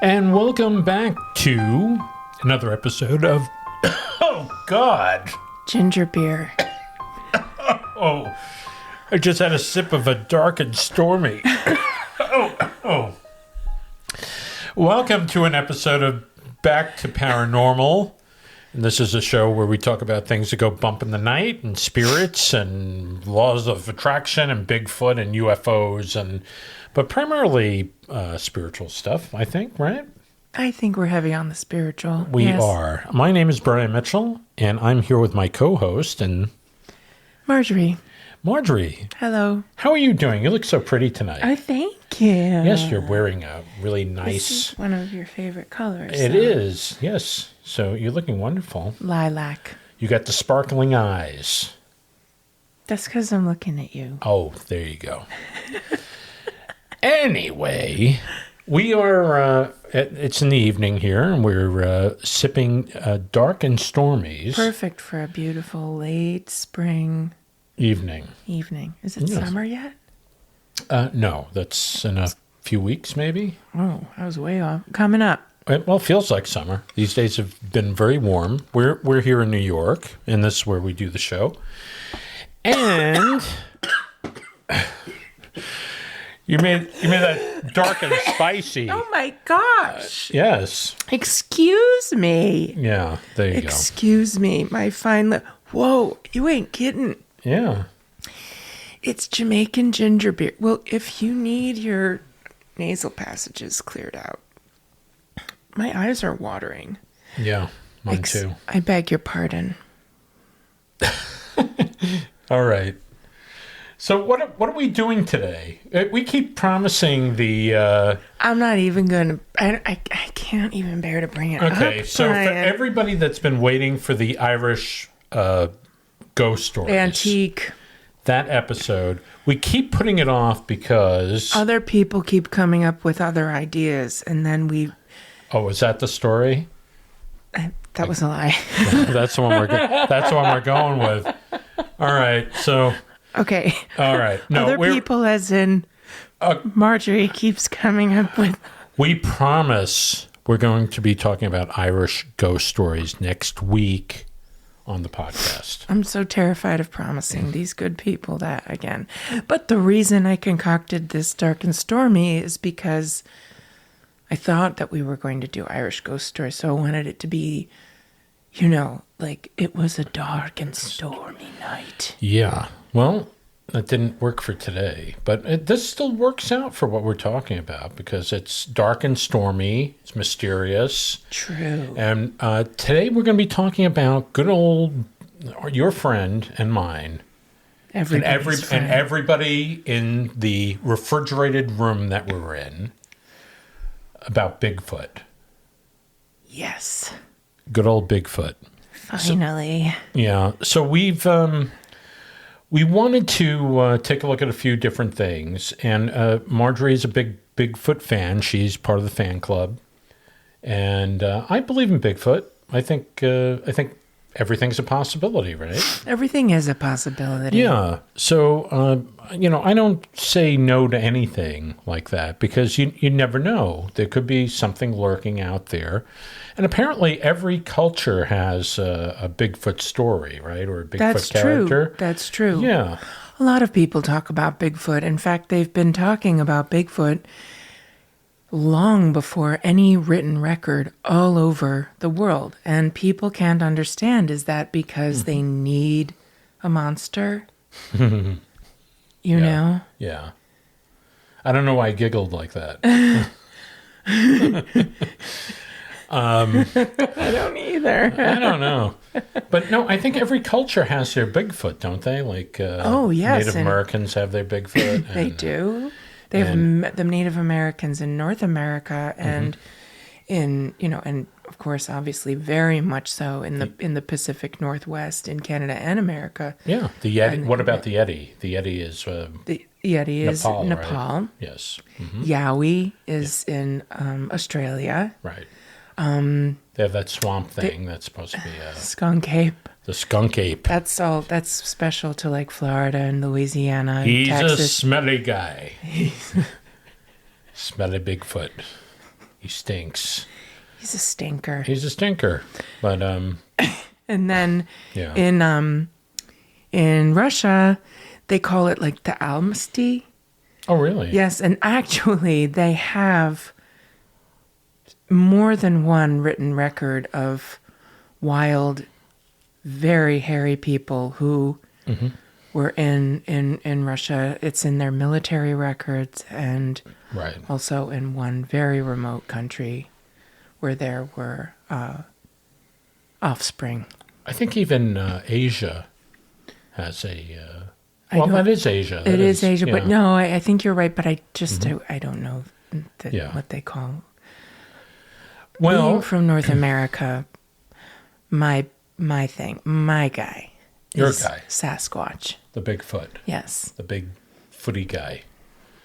And welcome back to another episode of... Oh, God. Ginger beer. Oh, I just had a sip of a dark and stormy. Oh. Welcome to an episode of Back to Paranormal. And this is a show where we talk about things that go bump in the night and spirits and laws of attraction and Bigfoot and UFOs but primarily spiritual stuff, I think, right? I think we're heavy on the spiritual. We are. My name is Brian Mitchell, and I'm here with my co-host and Marjorie. Marjorie. Hello. How are you doing? You look so pretty tonight. Oh, thank you. Yes, you're wearing a really nice... This is one of your favorite colors. It is, yes. So you're looking wonderful. Lilac. You got the sparkling eyes. That's because I'm looking at you. Oh, there you go. Anyway, we are, it's in the evening here, and we're sipping Dark and Stormies. Perfect for a beautiful late spring evening. Is it summer yet? No, that's in a few weeks, maybe. Oh, I was way off. Coming up. Well, it feels like summer. These days have been very warm. We're here in New York, and this is where we do the show. And... You made that dark and spicy. Oh my gosh. Yes. Excuse me. Yeah, there you go. Excuse me, my fine Whoa, you ain't kidding. Yeah. It's Jamaican ginger beer. Well, if you need your nasal passages cleared out, my eyes are watering. Yeah, mine too. I beg your pardon. All right. So what are we doing today? We keep promising the... I'm not even going to... I can't even bear to bring it up. Okay, so Brian. for everybody that's been waiting for the Irish ghost stories... Antique. That episode, we keep putting it off because... Other people keep coming up with other ideas, and then we... Oh, is that the story? That was a lie. That's the one we're going with. All right, so... Okay. All right. No, other people, as in Marjorie, keeps coming up with. We promise we're going to be talking about Irish ghost stories next week on the podcast. I'm so terrified of promising these good people that again. But the reason I concocted this dark and stormy is because I thought that we were going to do Irish ghost stories, so I wanted it to be, like it was a dark and stormy night. Yeah. Well, that didn't work for today, but this still works out for what we're talking about because it's dark and stormy, it's mysterious. True. And today we're going to be talking about good old your friend and mine. And everybody in the refrigerated room that we're in about Bigfoot. Yes. Good old Bigfoot. Finally. So we've... We wanted to take a look at a few different things, and Marjorie's a big Bigfoot fan. She's part of the fan club, and I believe in Bigfoot. I think everything's a possibility, right? Everything is a possibility. Yeah. So I don't say no to anything like that because you never know. There could be something lurking out there. And apparently every culture has a Bigfoot story, right? Or a Bigfoot character. That's true. Yeah. A lot of people talk about Bigfoot. In fact, they've been talking about Bigfoot long before any written record all over the world. And people can't understand, is that because they need a monster? You know? Yeah. I don't know why I giggled like that. I don't either. I don't know. But no, I think every culture has their Bigfoot, don't they? Like, Oh, yes, Native and- Americans have their Bigfoot. They do. They have the Native Americans in North America and and of course, obviously, very much so in the Pacific Northwest in Canada and America. Yeah, the Yeti. What about the Yeti? The Yeti is The Yeti is Nepal. Right? Yes. Mm-hmm. Yowie is in Australia. Right. They have that swamp thing that's supposed to be Skunk ape. the skunk ape. That's special to like Florida and Louisiana and He's Texas. a smelly guy. Smelly Bigfoot. He stinks. He's a stinker. He's a stinker. But And then yeah. in Russia, they call it like the Almasty. Oh, really? Yes, and actually they have more than one written record of wild, very hairy people who were in Russia. It's in their military records and Right. also in one very remote country where there were offspring. I think even Asia has a. I Well, don't- that is Asia. It is Asia, but yeah. no, I think you're right. But I just I don't know what they call. Well, Being from North America, my guy, Your is guy. Sasquatch. the Bigfoot, Yes, the big footy guy.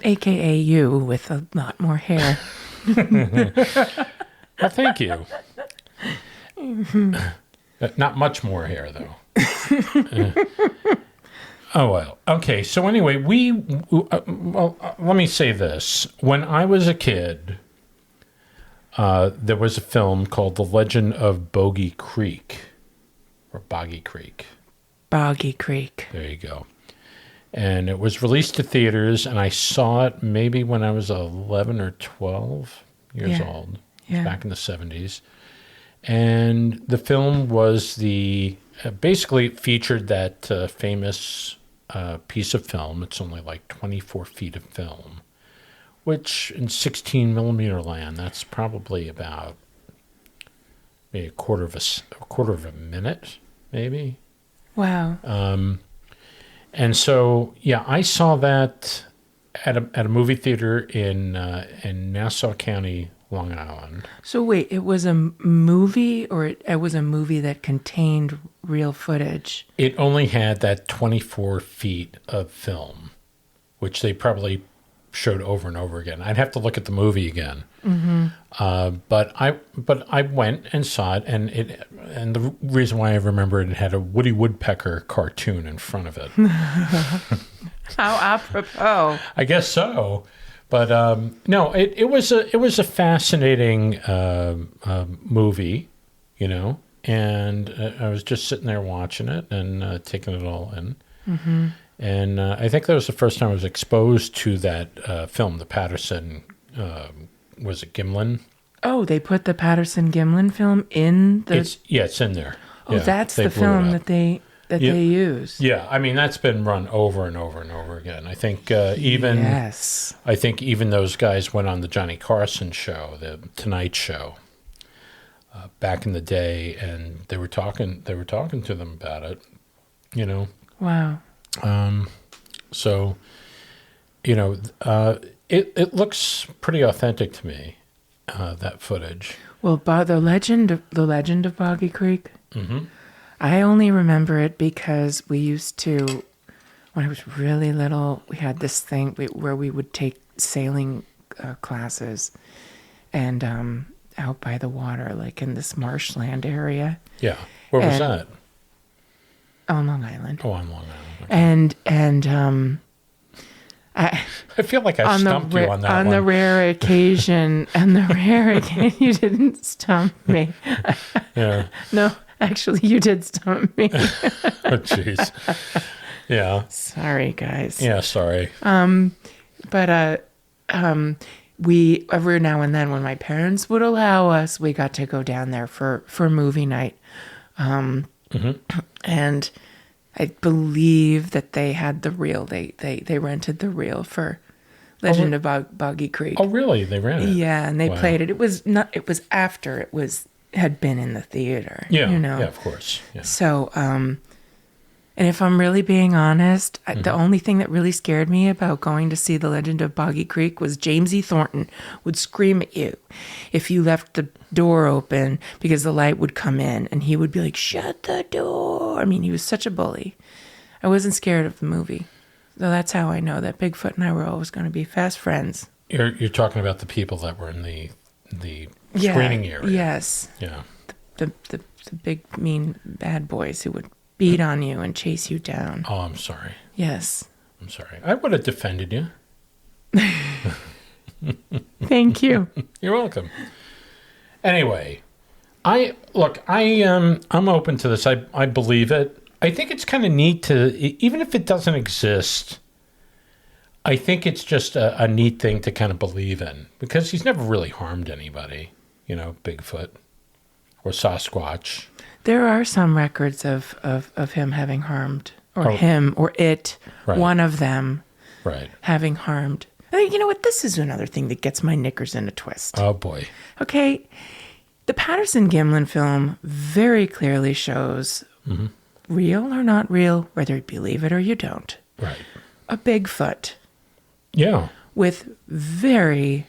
AKA you with a lot more hair. Well, thank you. Not much more hair, though. Oh, well. Okay, so anyway, let me say this. When I was a kid, there was a film called The Legend of Boggy Creek, or Boggy Creek. Boggy Creek. There you go. And it was released to theaters, and I saw it maybe when I was 11 or 12 years Yeah. old. Yeah. Back in the 70s. And the film was basically it featured that famous piece of film. It's only like 24 feet of film, which in 16 millimeter land, that's probably about maybe a quarter of a minute, maybe. Wow. And so, yeah, I saw that at a movie theater in Nassau County, Long Island. So wait, it was a movie, or it was a movie that contained real footage? It only had that 24 feet of film, which they probably showed over and over again. I'd have to look at the movie again. But I went and saw it, and the reason why I remember it had a Woody Woodpecker cartoon in front of it. How apropos. I guess so. But no, it was a fascinating movie, you know, and I was just sitting there watching it and taking it all in. Mm-hmm. And I think that was the first time I was exposed to that film, the Patterson. Was it Gimlin? Oh, they put the Patterson Gimlin film in the. It's in there. Oh, Yeah, that's they the blew it film up. that they use. Yeah, I mean that's been run over and over and over again. I think even those guys went on the Johnny Carson show, the Tonight Show, back in the day, and they were talking to them about it. You know. Wow. So, you know, it looks pretty authentic to me. That footage. Well, the legend of Boggy Creek. Mm-hmm. I only remember it because we used to, when I was really little, we had this thing where we would take sailing classes, and out by the water, like in this marshland area. Yeah. Where was And- that? On Long Island. Oh, on Long Island. Okay. And I feel like I stumped you on that on one. the rare occasion, you didn't stump me. Yeah. No, actually, you did stump me. Oh, jeez. Yeah. Sorry, guys. Yeah. Sorry. But we every now and then, when my parents would allow us, we got to go down there for movie night. And I believe that they had the reel. They rented the reel for Legend of Boggy Creek. Oh, really? They ran it? Yeah, and they played it. It was after it had been in the theater. Yeah, you know? yeah, of course. Yeah. So, and if I'm really being honest, the only thing that really scared me about going to see The Legend of Boggy Creek was James E. Thornton would scream at you if you left the door open because the light would come in, and he would be like, "Shut the door." I mean, he was such a bully. I wasn't scared of the movie. So that's how I know that Bigfoot and I were always going to be fast friends. You're talking about the people that were in the screening area. Yes. Yeah. The big, mean, bad boys who would beat on you and chase you down. Oh, I'm sorry. Yes. I'm sorry. I would have defended you. Thank you. You're welcome. Anyway, I'm open to this. I believe it. I think it's kind of neat to, even if it doesn't exist, I think it's just a neat thing to kind of believe in, because he's never really harmed anybody, Bigfoot or Sasquatch. There are some records of him having harmed, or him or it, right. One of them right. having harmed. You know what? This is another thing that gets my knickers in a twist. Oh, boy. Okay. The Patterson-Gimlin film very clearly shows, real or not real, whether you believe it or you don't, right. a Bigfoot. Yeah. With very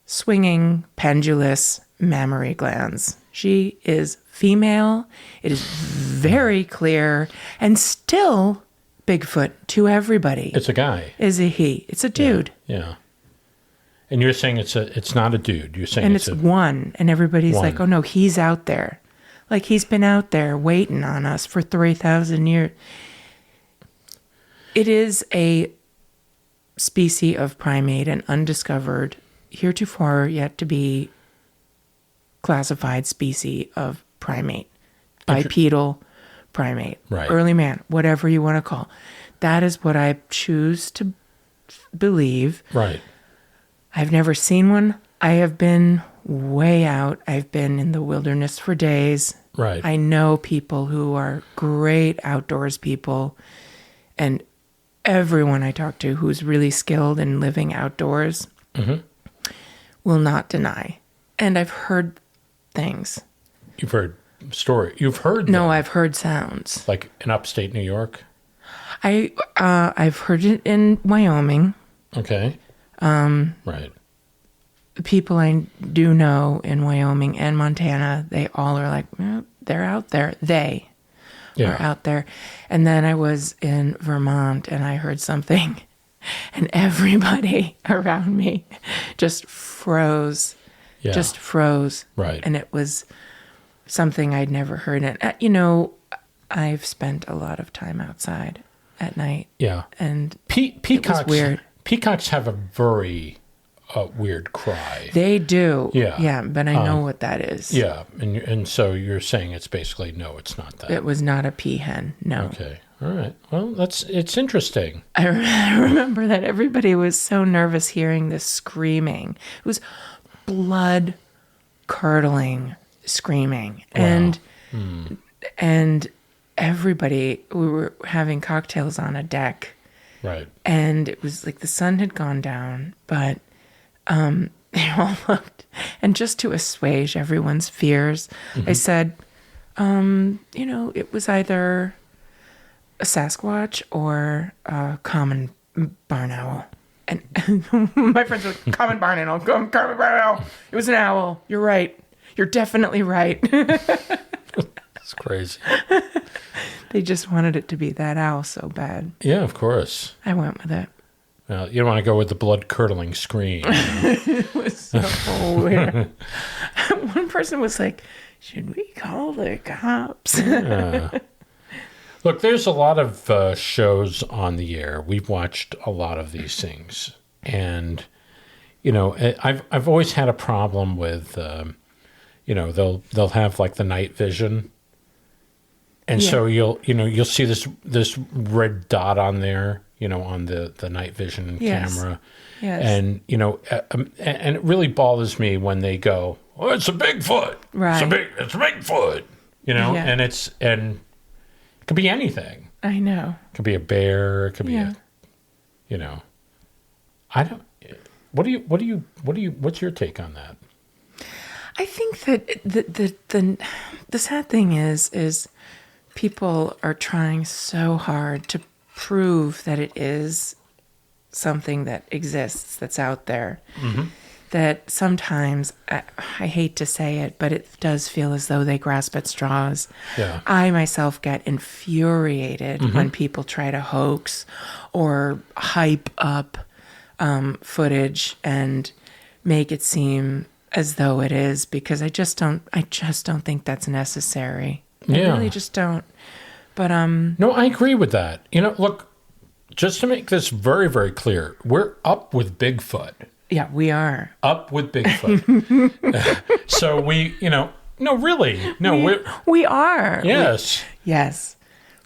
swinging, pendulous mammary glands. She is female. It is very clear. And still Bigfoot to everybody. It's a guy. Is a he. It's a dude. Yeah. And you're saying it's not a dude. You're saying it's one. And everybody's one. like, oh no, he's out there. Like he's been out there waiting on us for 3,000 years. It is a species of primate, an undiscovered, heretofore yet to be classified species of primate. Bipedal primate. Right. Early man, whatever you want to call. That is what I choose to believe. Right. I've never seen one. I have been way out. I've been in the wilderness for days. Right. I know people who are great outdoors people, and everyone I talk to who's really skilled in living outdoors will not deny. And I've heard things. You've heard story. You've heard No, them. I've heard sounds. Like in upstate New York? I've heard it in Wyoming. Okay. Right. The people I do know in Wyoming and Montana, they all are like, they're out there. They are out there. And then I was in Vermont and I heard something, and everybody around me just froze. Yeah. Just froze. Right. And it was something I'd never heard. And, I've spent a lot of time outside at night. Yeah. And peacocks, it was weird. Peacocks have a very weird cry. They do. Yeah. Yeah, but I know what that is. Yeah. And so you're saying it's basically, no, it's not that. It was not a peahen. No. Okay. All right. Well, it's interesting. I remember that everybody was so nervous hearing this screaming. It was blood-curdling screaming. Wow. And everybody, we were having cocktails on a deck. Right. And it was like the sun had gone down, but they all looked. And just to assuage everyone's fears, I said, it was either a Sasquatch or a common barn owl. And my friends were like, common barn owl, common barn owl. It was an owl. You're right. You're definitely right. It's crazy. They just wanted it to be that owl so bad. Yeah, of course. I went with it. Well, you don't want to go with the blood-curdling scream. It was so weird. One person was like, should we call the cops? Look, there's a lot of shows on the air. We've watched a lot of these things. And, I've always had a problem with, they'll have like the night vision. And so you'll see this red dot on there, on the night vision camera. Yes. And, and it really bothers me when they go, oh, it's a Bigfoot. Right. It's a Bigfoot, and it could be anything. I know. It could be a bear. It could be I don't. What's your take on that? I think that the sad thing is people are trying so hard to prove that it is something that exists, that's out there. That sometimes, I hate to say it, but it does feel as though they grasp at straws. Yeah. I myself get infuriated when people try to hoax or hype up footage and make it seem as though it is, because I just don't think that's necessary. I really just don't. But No, I agree with that. Look, just to make this very, very clear, we're up with Bigfoot. yeah, we are. Up with Bigfoot. So no, really. No, We are. yes. Yes.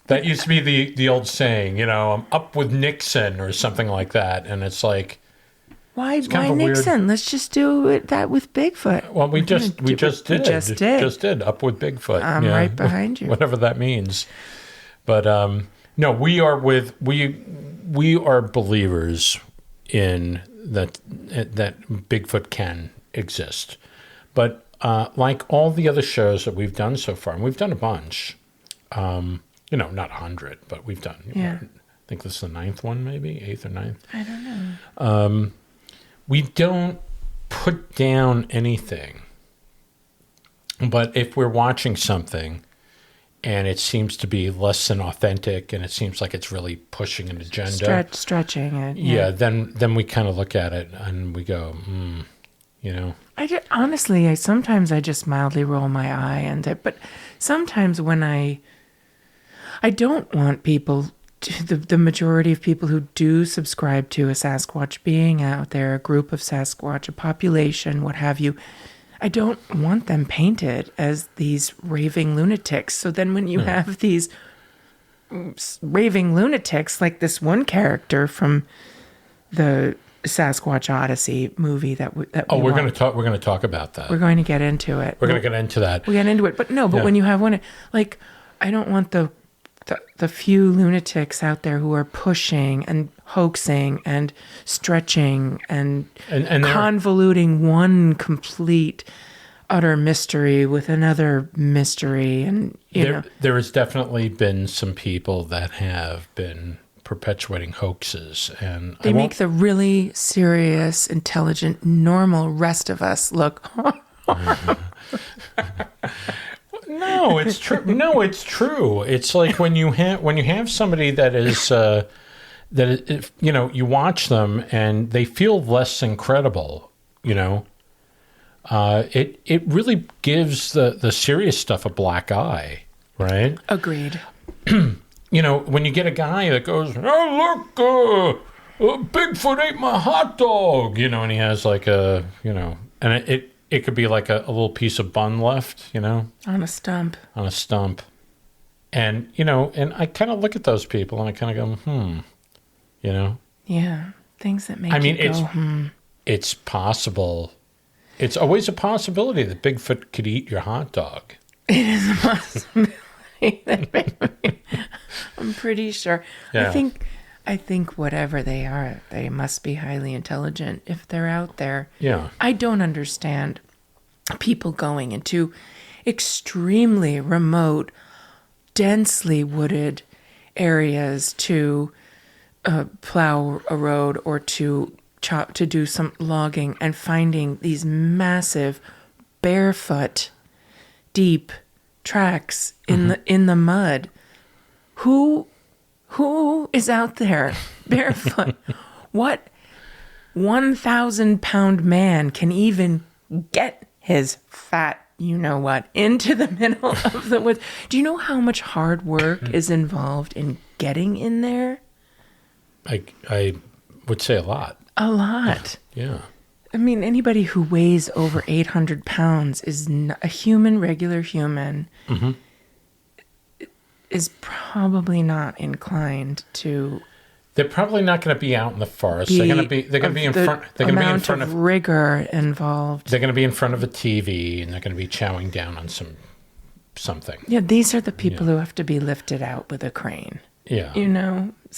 That used to be the old saying, I'm up with Nixon or something like that. And it's like, Why kind of a Nixon? Let's just do that with Bigfoot. well, we just did. Just did. Up with Bigfoot. I'm right behind you. Whatever that means. But no, we are believers in that Bigfoot can exist. But like all the other shows that we've done so far, and we've done a bunch, not 100, but we've done. Yeah. I think this is the 9th one, maybe 8th or 9th. I don't know. We don't put down anything. But if we're watching something and it seems to be less than authentic and it seems like it's really pushing an agenda, Stretching it. yeah, then we kind of look at it and we go, Honestly, I just mildly roll my eye, but sometimes when I don't want people, the majority of people who do subscribe to a Sasquatch being out there, a group of Sasquatch, a population, what have you, I don't want them painted as these raving lunatics. So then when you have these raving lunatics, like this one character from the Sasquatch Odyssey movie that we're going to talk about that. We're going to get into it. We're going to get into that. We get into it, but when you have one, like, I don't want the few lunatics out there who are pushing and hoaxing and stretching and convoluting one complete utter mystery with another mystery. And there has definitely been some people that have been perpetuating hoaxes, and they make the really serious, intelligent, normal rest of us look. No, it's true. No, it's true. It's like when you have somebody that is you watch them and they feel less incredible. It really gives the serious stuff a black eye, right? Agreed. When you get a guy that goes, "Oh look, Bigfoot ate my hot dog," and he has like and it could be like a little piece of bun left, on a stump. And, and I kind of look at those people and I kind of go, Yeah, things that make you go, It's possible. It's always a possibility that Bigfoot could eat your hot dog. It is a possibility that I'm pretty sure. Yeah. I think whatever they are, they must be highly intelligent if they're out there. Yeah. I don't understand people going into extremely remote, densely wooded areas to plow a road or to do some logging and finding these massive, barefoot, deep tracks in the mud. Who is out there barefoot? What 1,000-pound man can even get his fat, into the middle of the woods? Do you know how much hard work is involved in getting in there? I would say a lot. A lot. Yeah. I mean, anybody who weighs over 800 pounds is a regular human. Mm-hmm. Is probably not inclined to. They're probably not going to be out in the forest. They're going to be in front. They're going to be in front of rigor involved. They're going to be in front of a TV and they're going to be chowing down on something. Yeah, these are the people who have to be lifted out with a crane. Yeah.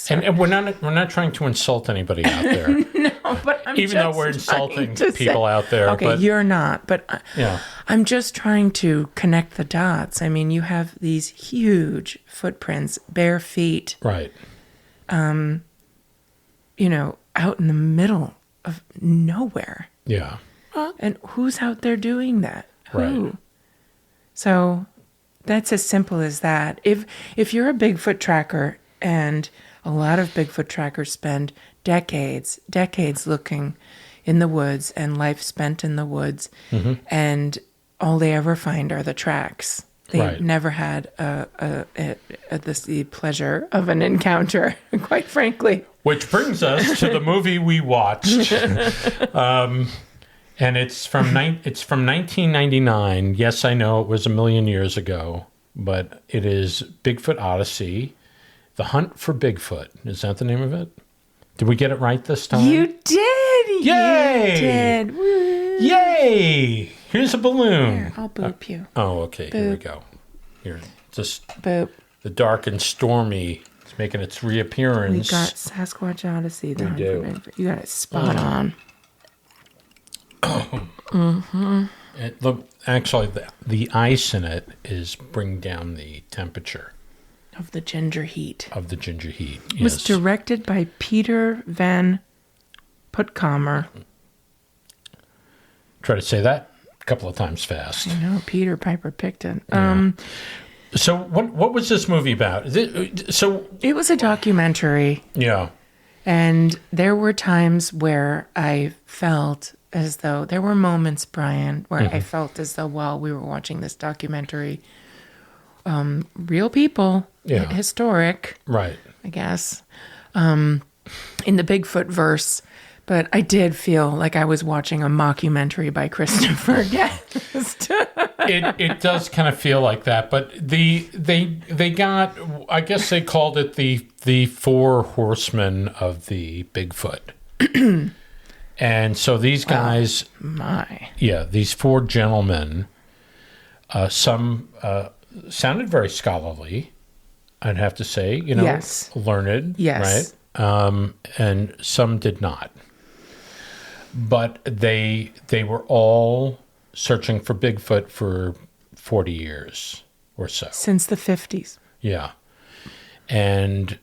And we're not trying to insult anybody out there. No, but even though we're insulting people out there. Okay, but, you're not, but yeah. I'm just trying to connect the dots. I mean, you have these huge footprints, bare feet, Right. Out in the middle of nowhere. Yeah. And who's out there doing that? Who? Right. So that's as simple as that. If you're a Bigfoot tracker, and a lot of Bigfoot trackers spend decades looking in the woods and life spent in the woods, and all they ever find are the tracks. They've never had the pleasure of an encounter, quite frankly. Which brings us to the movie we watched. And it's from 1999. Yes, I know it was a million years ago, but it is Bigfoot Odyssey, The Hunt for Bigfoot. Is that the name of it? Did we get it right this time? You did! Yay! You did! Woo. Yay! Here's a balloon. Here, I'll boop you. Oh, okay. Here we Boop. go. Here, just Boop. the dark and stormy. It's making its reappearance. We got Sasquatch Odyssey. We do. You got it spot on. Actually, the ice in it is bring down the temperature Of the ginger heat. Yes. It was directed by Peter Van Putkamer. Try to say that a couple of times fast. I know, Peter Piper picked it. Yeah. So what was this movie about? So It was a documentary, yeah, and there were times where I felt as though, there were moments, Brian, where I felt as though while we were watching this documentary, real people, Yeah. historic, right. I guess, in the Bigfoot verse. But I did feel like I was watching a mockumentary by Christopher Guest. It does kind of feel like that, but they got, I guess they called it the four horsemen of the Bigfoot. And so these guys, these four gentlemen, some sounded very scholarly, I'd have to say, Yes. learned, Yes. right? And some did not. But they were all searching for Bigfoot for 40 years or so. Since the 50s. Yeah. And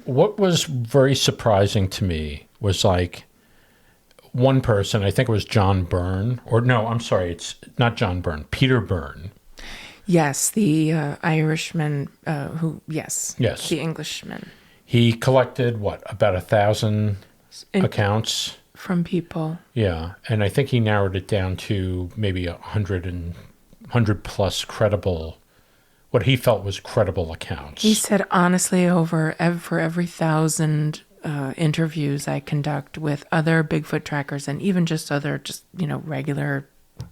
what was very surprising to me was like one person, I think it was John Byrne, or no, I'm sorry, it's not John Byrne, Peter Byrne. Yes, the Irishman Yes. the Englishman. He collected, about 1,000 accounts? From people. Yeah, and I think he narrowed it down to maybe 100 plus credible, what he felt was credible accounts. He said, honestly, for every 1,000 interviews I conduct with other Bigfoot trackers and even just other regular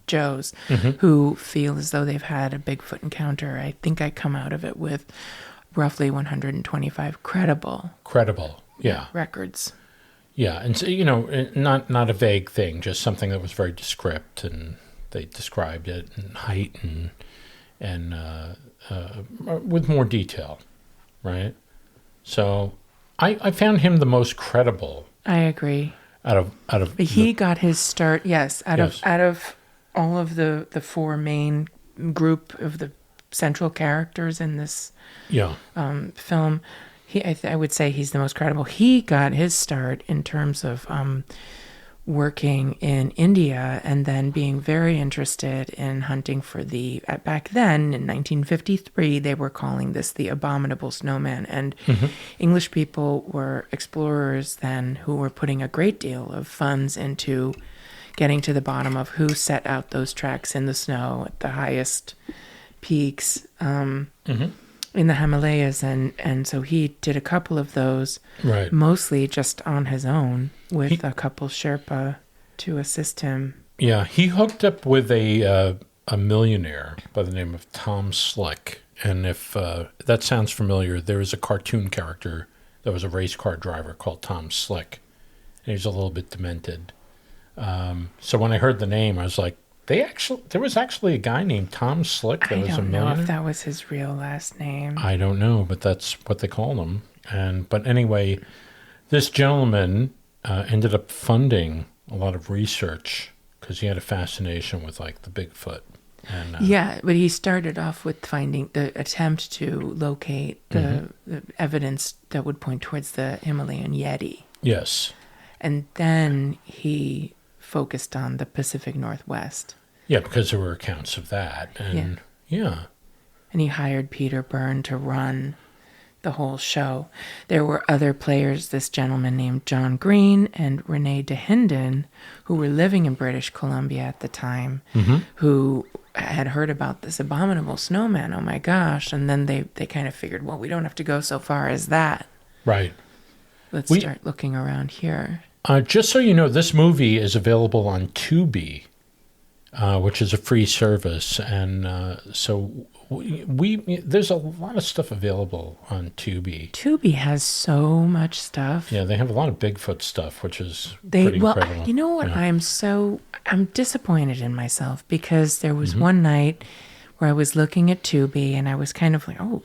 Joes who feel as though they've had a Bigfoot encounter, I think I come out of it with roughly 125 credible, yeah, records. Yeah, and so, not a vague thing, just something that was very descriptive, and they described it in height and with more detail, right? So I found him the most credible. I agree. Out of he got his start. Yes, out of all of the four main group of the central characters in this film. I would say he's the most credible. He got his start in terms of working in India and then being very interested in hunting for back then in 1953, they were calling this the abominable snowman. And English people were explorers then who were putting a great deal of funds into getting to the bottom of who set out those tracks in the snow at the highest peaks. In the Himalayas, and so he did a couple of those, right, mostly just on his own with a couple Sherpa to assist him. Yeah, he hooked up with a millionaire by the name of Tom Slick, and if that sounds familiar, there is a cartoon character that was a race car driver called Tom Slick, and he's a little bit demented. So when I heard the name, I was like, there was actually a guy named Tom Slick that was a millionaire. I don't know if that was his real last name. I don't know, but that's what they call him. But anyway, this gentleman ended up funding a lot of research because he had a fascination with like the Bigfoot. And, yeah, but he started off with finding the attempt to locate the evidence that would point towards the Himalayan Yeti. Yes. And then he focused on the Pacific Northwest. Yeah, because there were accounts of that. And yeah. And he hired Peter Byrne to run the whole show. There were other players, this gentleman named John Green and Renee DeHinden, who were living in British Columbia at the time, who had heard about this abominable snowman. Oh my gosh. And then they kind of figured, well, we don't have to go so far as that. Right. Let's start looking around here. Just so you know, this movie is available on TUBI, which is a free service. And so there's a lot of stuff available on TUBI. TUBI has so much stuff. Yeah, they have a lot of Bigfoot stuff, which is pretty incredible. You know what? Yeah. I'm disappointed in myself because there was one night where I was looking at TUBI and I was kind of like, oh,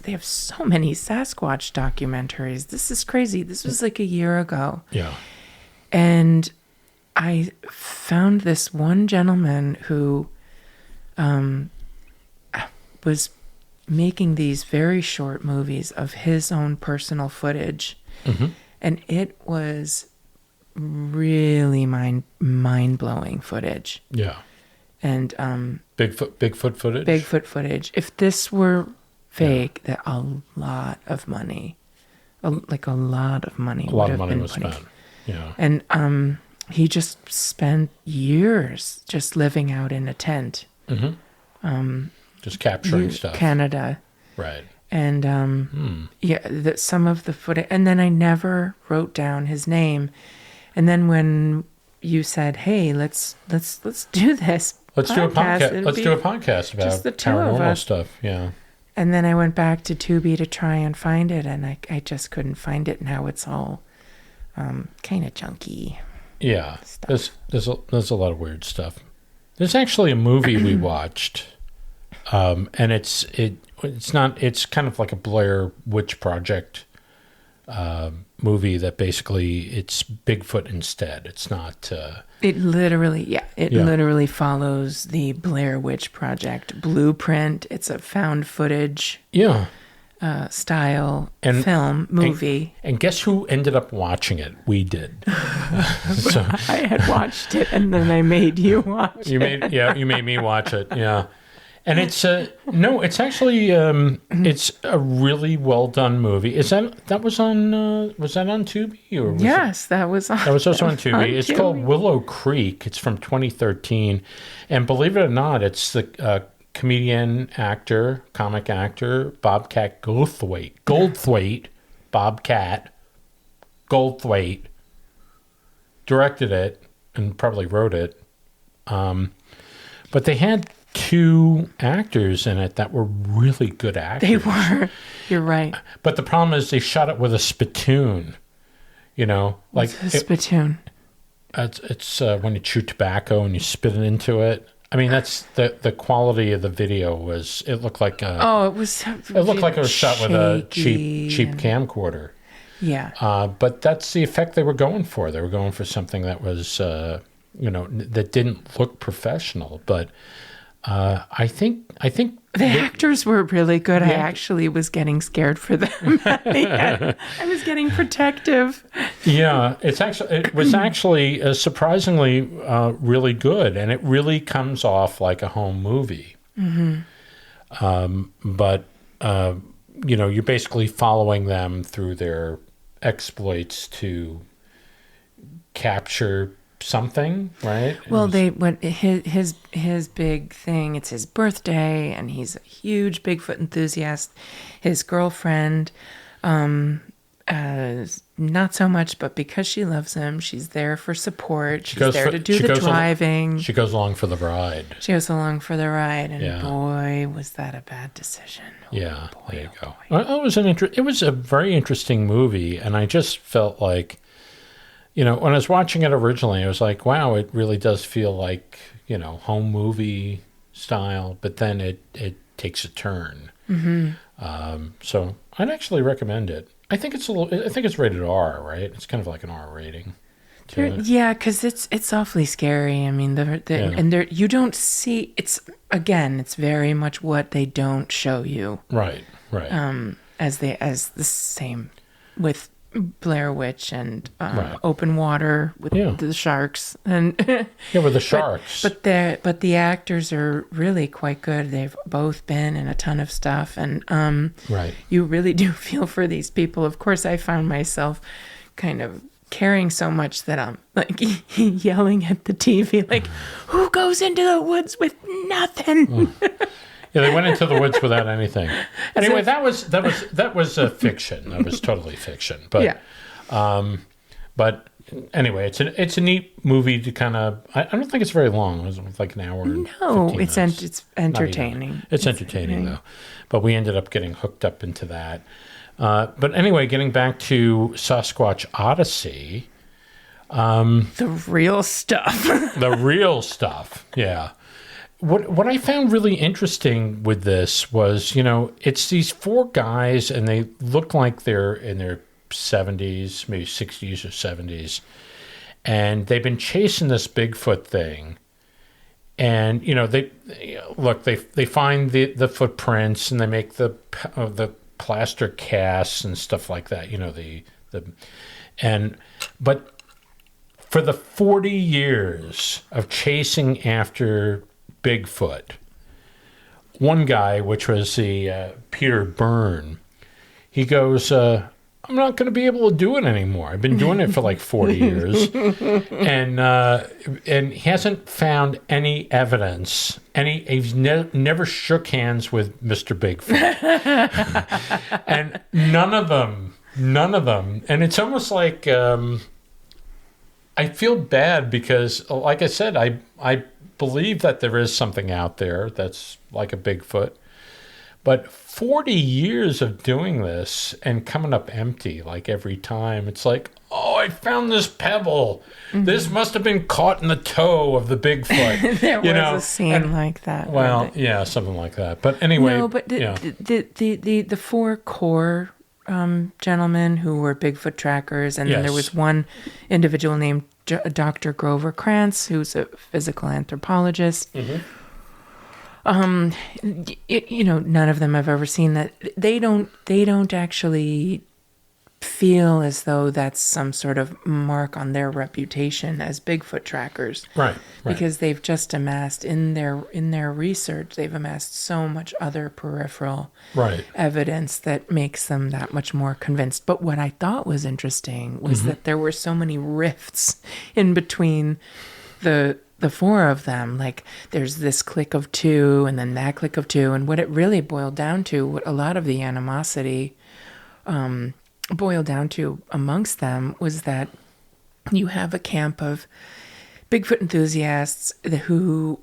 they have so many Sasquatch documentaries. This is crazy. This was like a year ago. Yeah. And I found this one gentleman who was making these very short movies of his own personal footage. And it was really mind-blowing footage. Yeah. And Bigfoot footage? Bigfoot footage. If this were fake, that a lot of money, a lot of money was spent. Yeah. And he just spent years just living out in a tent. Just capturing stuff. Canada. Right. And some of the footage, and then I never wrote down his name. And then when you said, "Hey, let's do this. Let's do a podcast. Let's do a podcast about just the two of paranormal us. stuff." Yeah. And then I went back to TUBI to try and find it, and I just couldn't find it. Now it's all kind of junky. Yeah. Stuff. There's a lot of weird stuff. There's actually a movie we watched, and it's kind of like a Blair Witch Project movie that basically it's Bigfoot instead. It's not. It literally follows the Blair Witch Project blueprint. It's a found footage style film movie. And guess who ended up watching it? We did. So I had watched it, and then I made you watch it. You made me watch it. Yeah. And it's actually it's a really well done movie. Was that on TUBI or yes, that was on. That was also on TUBI. It's called Willow Creek. It's from 2013, and believe it or not, it's the comic actor Bobcat Goldthwait directed it and probably wrote it. But they had two actors in it that were really good actors. They were. You're right. But the problem is they shot it with a spittoon. What's a spittoon? It's when you chew tobacco and you spit it into it. I mean, that's the quality of the video was. It looked like it was shot with a cheap camcorder. Yeah. But that's the effect they were going for. They were going for something that was that didn't look professional, but. I think the actors were really good. I actually was getting scared for them at the end. I was getting protective. Yeah, it was actually surprisingly really good, and it really comes off like a home movie. But you're basically following them through their exploits to capture something, right? Well, his big thing, it's his birthday, and he's a huge Bigfoot enthusiast. His girlfriend, not so much, but because she loves him, she's there for support. She's there to do the driving. She goes along for the ride. And boy, was that a bad decision. There you go. It was a very interesting movie, and I just felt like, when I was watching it originally, I was like, wow, it really does feel like, home movie style, but then it takes a turn. So I'd actually recommend it. I think it's rated R, right? It's kind of like an R rating. Yeah, because it's awfully scary. I mean, you don't see it's very much what they don't show you. Right. As the same with Blair Witch and Right. Open Water with the sharks and with the sharks. But the actors are really quite good. They've both been in a ton of stuff, and right. You really do feel for these people. Of course, I found myself kind of caring so much that I'm like yelling at the TV, like, "Who goes into the woods with nothing?" Yeah, they went into the woods without anything. Anyway, that was fiction. That was totally fiction. But but anyway, it's a neat movie to kind of. I don't think it's very long. It was like an hour. No, it's minutes. it's entertaining. It's entertaining though. But we ended up getting hooked up into that. But anyway, getting back to Sasquatch Odyssey. The real stuff. The real stuff, yeah. What I found really interesting with this was, it's these four guys, and they look like they're in their 70s, maybe 60s or 70s, and they've been chasing this Bigfoot thing. And they find the footprints, and they make the plaster casts and stuff like that. But for the 40 years of chasing after Bigfoot, one guy, which was the Peter Byrne, he goes, I'm not going to be able to do it anymore. I've been doing it for like 40 years, and he hasn't found any evidence. He's never shook hands with Mr. Bigfoot, and none of them. And it's almost like I feel bad because, like I said, I believe that there is something out there that's like a Bigfoot. But 40 years of doing this and coming up empty, like every time, it's like, oh, I found this pebble. Mm-hmm. This must have been caught in the toe of the Bigfoot. There was a scene like that. Well, yeah, something like that. But anyway. No, but the four core gentlemen who were Bigfoot trackers, and then there was one individual named Dr. Grover Krantz, who's a physical anthropologist. Mm-hmm. None of them have ever seen that. They don't actually feel as though that's some sort of mark on their reputation as Bigfoot trackers. Right. Because they've just amassed in their research, they've amassed so much other peripheral evidence that makes them that much more convinced. But what I thought was interesting was that there were so many rifts in between the four of them. Like, there's this clique of two and then that clique of two, and what it really boiled down to, what a lot of the animosity boiled down to amongst them, was that you have a camp of Bigfoot enthusiasts who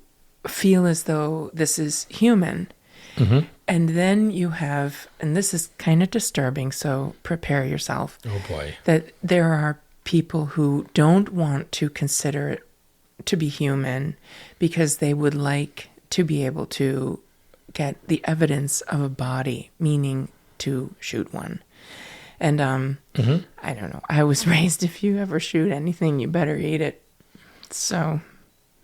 feel as though this is human. Mm-hmm. And then you have, and this is kind of disturbing, so prepare yourself. Oh boy. That there are people who don't want to consider it to be human because they would like to be able to get the evidence of a body, meaning to shoot one. And I don't know. I was raised, if you ever shoot anything, you better eat it. So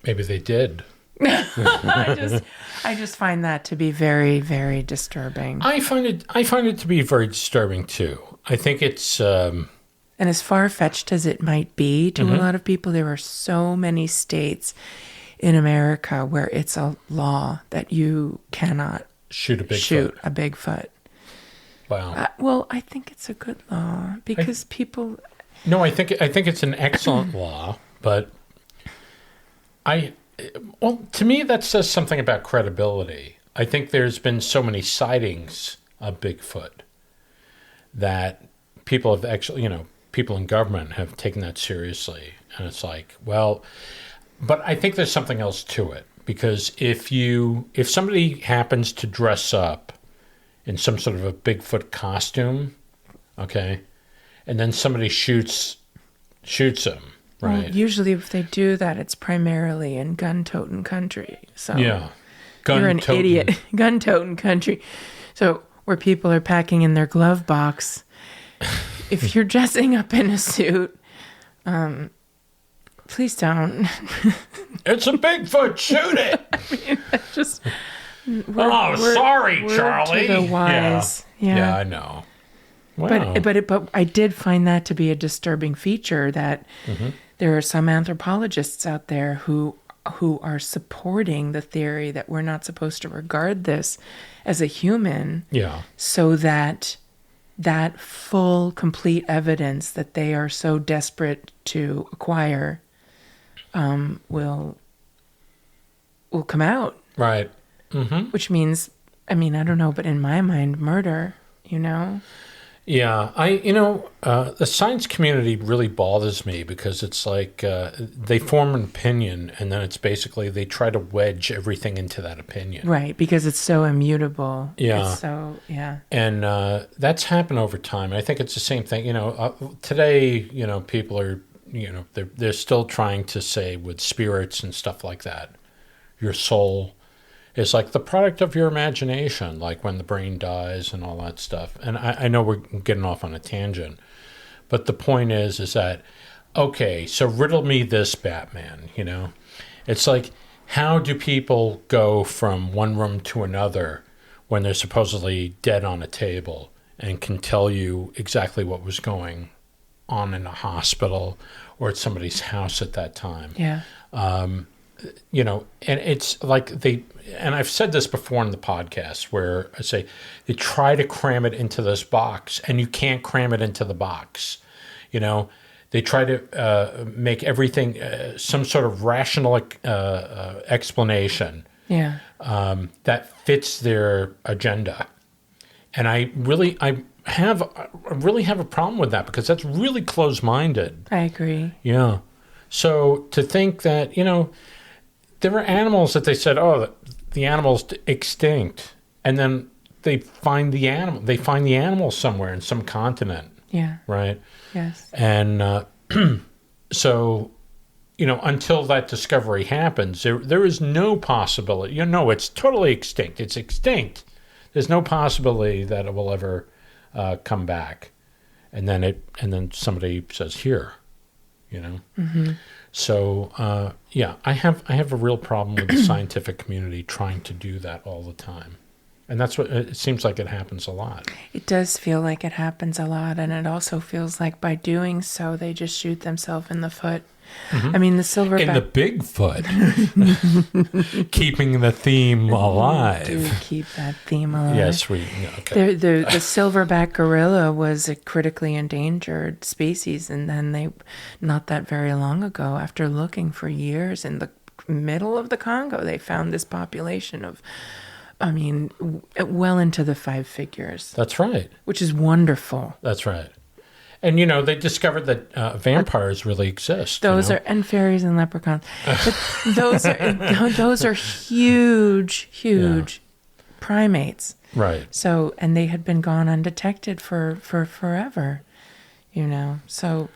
maybe they did. I just find that to be very, very disturbing. I find it to be very disturbing too. I think it's and as far-fetched as it might be to a lot of people, there are so many states in America where it's a law that you cannot shoot a Bigfoot. Wow. Well, I think it's a good law because people. No, I think it's an excellent law, but to me that says something about credibility. I think there's been so many sightings of Bigfoot that people have actually, people in government have taken that seriously, and it's like, well, but I think there's something else to it, because if somebody happens to dress up in some sort of a Bigfoot costume, okay, and then somebody shoots them, right? Well, usually if they do that, it's primarily in gun-toting country. So yeah, you're an idiot. Gun-toting country. So where people are packing in their glove box if you're dressing up in a suit, please don't. It's a Bigfoot. Shoot it. Just. Sorry, Charlie. To the wise. Yeah, I know. Wow. But I did find that to be a disturbing feature that there are some anthropologists out there who are supporting the theory that we're not supposed to regard this as a human. Yeah. So that full, complete evidence that they are so desperate to acquire will come out. Right. Which means, I don't know, but in my mind, murder, Yeah, the science community really bothers me because it's like they form an opinion and then it's basically they try to wedge everything into that opinion. Right, because it's so immutable. Yeah. It's so, yeah. And that's happened over time. I think it's the same thing. Today, people are, they're still trying to say with spirits and stuff like that, your soul is like the product of your imagination, like when the brain dies and all that stuff. And I know we're getting off on a tangent, but the point is that, okay, so riddle me this, Batman, It's like, how do people go from one room to another when they're supposedly dead on a table and can tell you exactly what was going on in a hospital or at somebody's house at that time? Yeah. And it's like and I've said this before in the podcast where I say they try to cram it into this box and you can't cram it into the box. They try to make everything some sort of rational explanation that fits their agenda. And I really have a problem with that because that's really closed-minded. I agree. Yeah. So to think that, there were animals that they said, the animal's extinct, and then they find the animal somewhere in some continent. Yeah. Right. Yes. And so, until that discovery happens, there is no possibility. It's totally extinct. It's extinct. There's no possibility that it will ever come back. And then somebody says, here, Mm-hmm. So, I have a real problem with the scientific community trying to do that all the time. And that's what it seems like it happens a lot. It does feel like it happens a lot. And it also feels like by doing so, they just shoot themselves in the foot. Mm-hmm. The silverback. In the Bigfoot. Keeping the theme alive. Do keep that theme alive. Yes, okay. The silverback gorilla was a critically endangered species. And then not that very long ago, after looking for years in the middle of the Congo, they found this population of, well into the 5 figures. That's right. Which is wonderful. That's right. And, they discovered that vampires really exist. Those are, and fairies and leprechauns. But those are huge primates. Right. So, and they had been gone undetected for forever, So,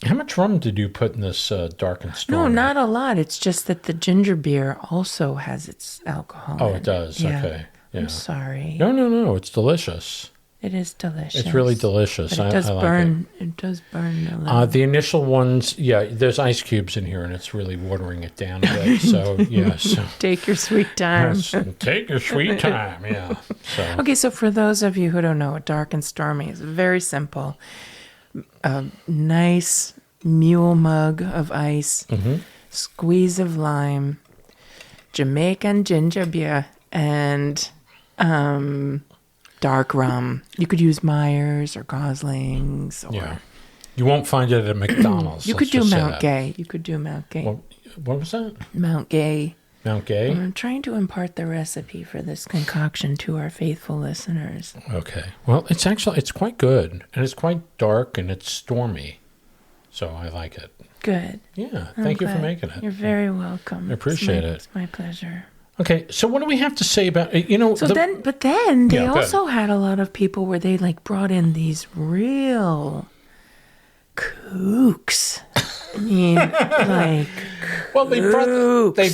how much rum did you put in this dark and stormy? No, not a lot. It's just that the ginger beer also has its alcohol. Oh, it does. Yeah. Okay. Yeah. I'm sorry. No. It's delicious. It is delicious. It's really delicious. But it does burn. Like it does burn a little. The initial ones, there's ice cubes in here, and it's really watering it down a bit. So, So take your sweet time. Yes, take your sweet time. Yeah. So. Okay, so for those of you who don't know, dark and stormy is very simple. A nice mule mug of ice, squeeze of lime, Jamaican ginger beer, and dark rum. You could use Myers or Gosling's. Or You won't find it at McDonald's. You could do Mount Gay. You could do Mount Gay. What was that? Mount Gay. Mount Gay? I'm trying to impart the recipe for this concoction to our faithful listeners. Okay. Well, it's quite good, and it's quite dark, and it's stormy. So I like it. Good. Yeah. Thank you for making it. You're very welcome. I appreciate it. It's my pleasure. Okay, so what do we have to say about But then they also had a lot of people where they brought in these real kooks. Well, they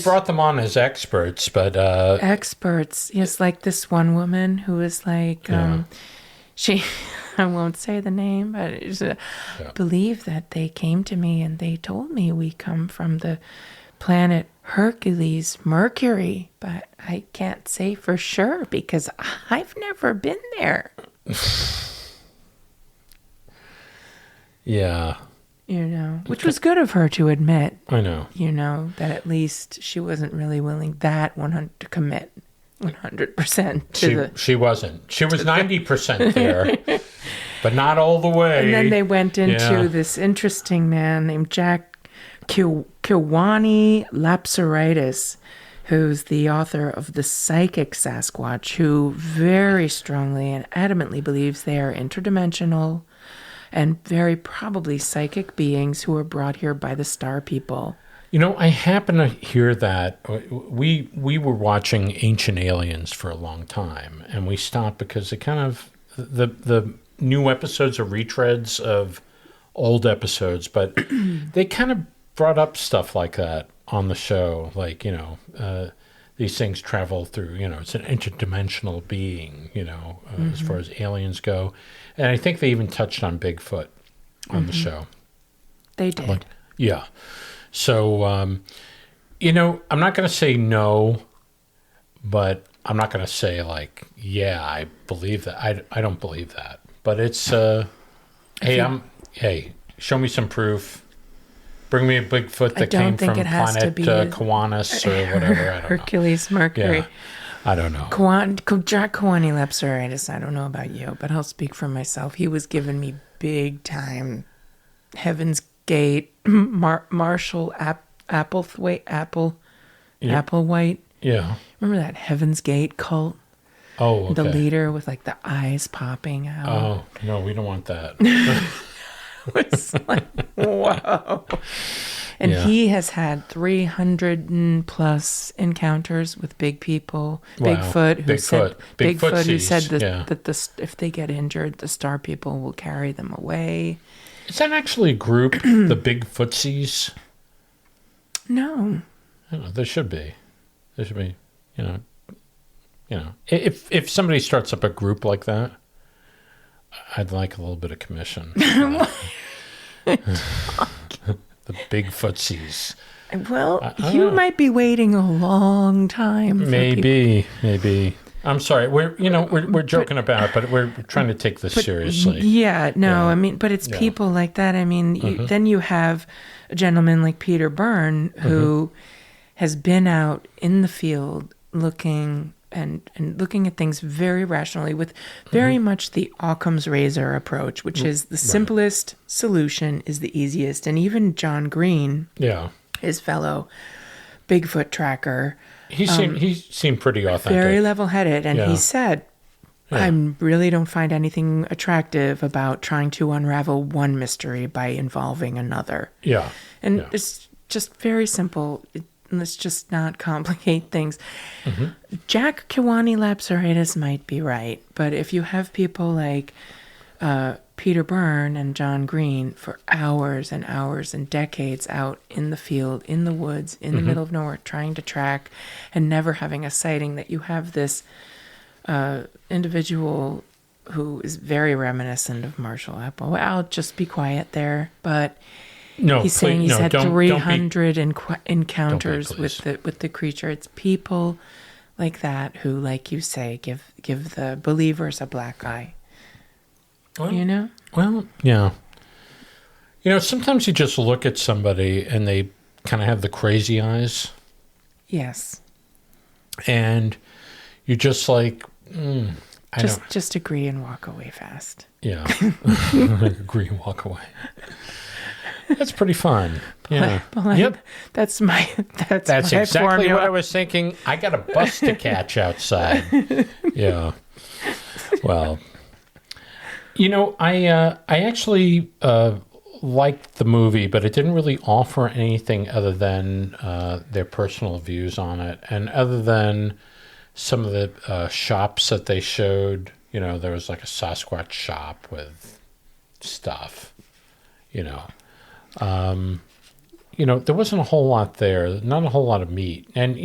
brought them on as experts, but experts, yes, like this one woman who was she I won't say the name, but believe that they came to me and they told me we come from the planet Hercules, Mercury, but I can't say for sure because I've never been there. Yeah. Which was good of her to admit. I know. That at least she wasn't really willing to commit 100% to She wasn't. She was 90% there, but not all the way. And then they went into this interesting man named Jack Kiwani Lapsaritis, who's the author of The Psychic Sasquatch, who very strongly and adamantly believes they are interdimensional and very probably psychic beings who were brought here by the star people. I happen to hear that we were watching Ancient Aliens for a long time, and we stopped because it kind of the new episodes are retreads of old episodes, but they kind of brought up stuff like that on the show, like these things travel through, it's an interdimensional being, as far as aliens go, and I think they even touched on Bigfoot on the show. They did, yeah. So, I'm not going to say no, but I'm not going to say yeah, I believe that. I don't believe that. But it's, hey, show me some proof. Bring me a Bigfoot that came from planet Kiwanis or whatever. I don't Hercules, Mercury. Yeah, I don't know. Jack Kiwani Lapsaritis, I don't know about you, but I'll speak for myself. He was giving me big time Heaven's Gate, Marshall Applewhite. Yeah. Remember that Heaven's Gate cult? Oh, okay. The leader with the eyes popping out. Oh, no, we don't want that. It was whoa. And he has had 300 plus encounters with big people. Wow. Bigfoot, who said that that if they get injured, the star people will carry them away. Is that actually a group, the Bigfootsies? No. Oh, there should be. There should be, If somebody starts up a group like that, I'd like a little bit of commission. The Bigfootsies. Well, you might be waiting a long time. Maybe. I'm sorry. We're joking about it, but we're trying to take this seriously. Yeah, no, I mean, but it's people like that. I mean, then you have a gentleman like Peter Byrne who has been out in the field looking and looking at things very rationally with very much the Occam's razor approach, which is the simplest solution is the easiest. And even John Green, his fellow Bigfoot tracker, he seemed pretty authentic, very level-headed, and he said, I really don't find anything attractive about trying to unravel one mystery by involving another. Yeah. And it's just very simple. Let's just not complicate things. Jack Kiwani Lapsaritis might be right, but if you have people like Peter Byrne and John Green for hours and hours and decades out in the field, in the woods, in the middle of nowhere, trying to track and never having a sighting, that you have this individual who is very reminiscent of Marshall Apple. Well, I'll just be quiet there, but he's saying he's had 300 encounters with the creature. It's people like that who, like you say, give the believers a black eye. Well, Well, yeah. Sometimes you just look at somebody and they kind of have the crazy eyes. Yes. And you're just like, just agree and walk away fast. Yeah. Agree and walk away. That's pretty fun. Yeah. That's exactly formula. what I was thinking. I got a bus to catch outside. Yeah. Well, I actually liked the movie, but it didn't really offer anything other than their personal views on it, and other than some of the shops that they showed. There was like a Sasquatch shop with stuff. There wasn't a whole lot there, not a whole lot of meat. And,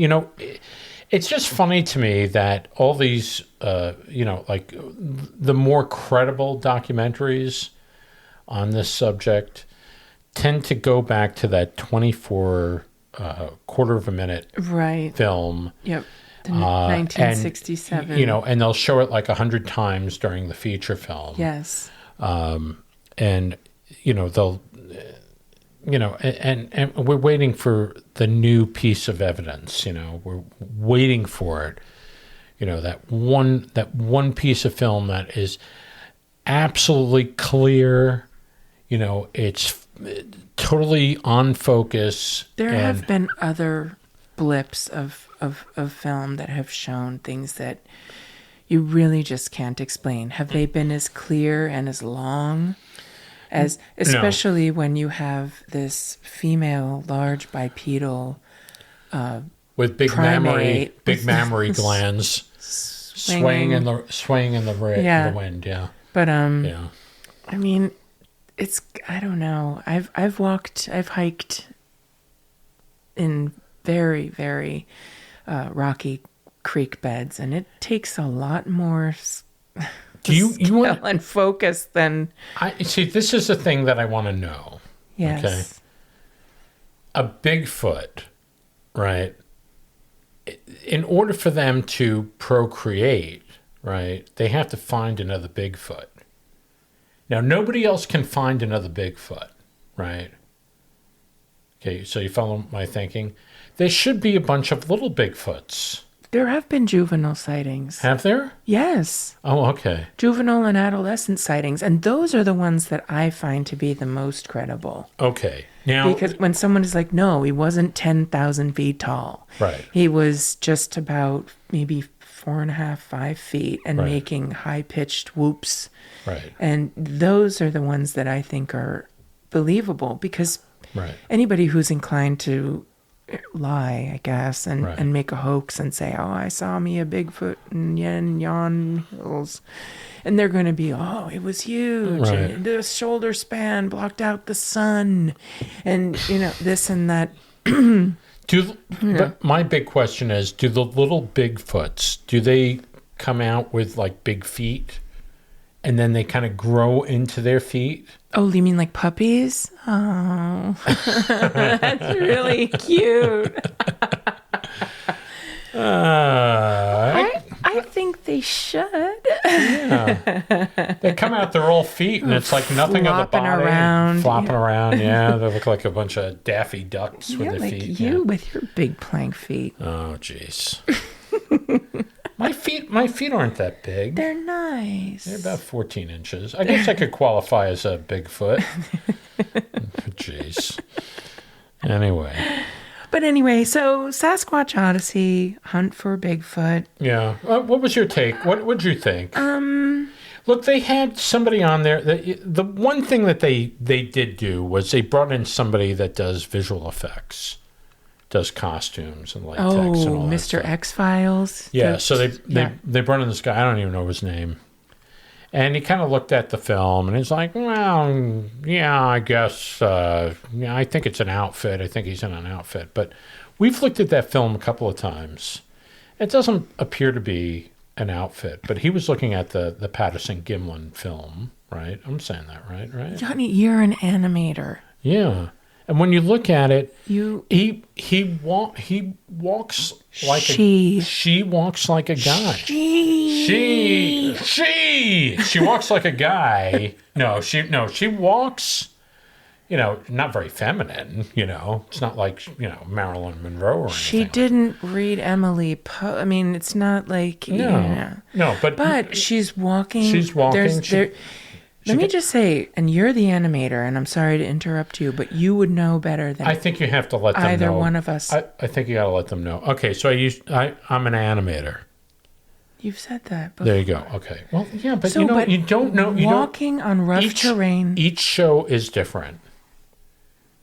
It's just funny to me that all these, like the more credible documentaries on this subject tend to go back to that 24 quarter of a minute right film. Yep. The 1967. And, and they'll show it like 100 times during the feature film. Yes. And, they'll, and we're waiting for the new piece of evidence, we're waiting for it. That one piece of film that is absolutely clear, it's totally on focus. There have been other blips of film that have shown things that you really just can't explain. Have they been as clear and as long as, especially when you have this female large bipedal with big primate. mammary glands swaying in the wind, yeah. But I mean, I don't know. I've hiked in very, very rocky creek beds, and it takes a lot more you want and focus than I see. This is the thing that I want to know. Yes. Okay. A Bigfoot, right? In order for them to procreate, right, they have to find another Bigfoot. Now, nobody else can find another Bigfoot, right? Okay, so you follow my thinking? There should be a bunch of little Bigfoots. There have been juvenile sightings. Have there? Yes. Oh, okay. Juvenile and adolescent sightings. And those are the ones that I find to be the most credible. Okay. Now, because when someone is like, no, he wasn't 10,000 feet tall. Right. He was just about maybe 4.5, 5 feet and making high-pitched whoops. Right. And those are the ones that I think are believable because anybody who's inclined to lie, I guess, and make a hoax and say, oh, I saw me a Bigfoot in yon hills. And they're going to be, oh, it was huge. Right. And the shoulder span blocked out the sun. And, this and that. But my big question is, do the little Bigfoots, do they come out with like big feet and then they kind of grow into their feet? Oh, you mean like puppies? Oh, that's really cute. I think they should. Yeah. They come out their all feet and it's like nothing of the body. Flopping around. Yeah, they look like a bunch of Daffy Ducks with their like feet. You with your big plank feet. Oh, jeez. My feet aren't that big. They're nice. They're about 14 inches. I guess I could qualify as a Bigfoot. Jeez. Anyway. But anyway, so Sasquatch Odyssey, Hunt for Bigfoot. Yeah. What was your take? What did you think? Look, they had somebody on there. The one thing that they did do was they brought in somebody that does visual effects. Does costumes and latex and all that Mr. stuff. X-Files. Yeah, so they brought in this guy. I don't even know his name. And he kind of looked at the film and he's like, well, yeah, I guess, I think it's an outfit. I think he's in an outfit. But we've looked at that film a couple of times. It doesn't appear to be an outfit, but he was looking at the Patterson-Gimlin film, right? I'm saying that right? Johnny, you're an animator. Yeah. And when you look at it, he walks like she walks like a guy. She walks like a guy. She walks, not very feminine, It's not like, Marilyn Monroe or anything. She didn't read Emily Poe. I mean, it's not like No, but she's walking. She's walking. Let me just say, and you're the animator, and I'm sorry to interrupt you, but you would know better than I think you have to let them know. Either one of us. I think you got to let them know. Okay, so I'm an animator. You've said that before. There you go. Okay. Well, yeah, but you don't know. Walking on rough terrain. Each show is different.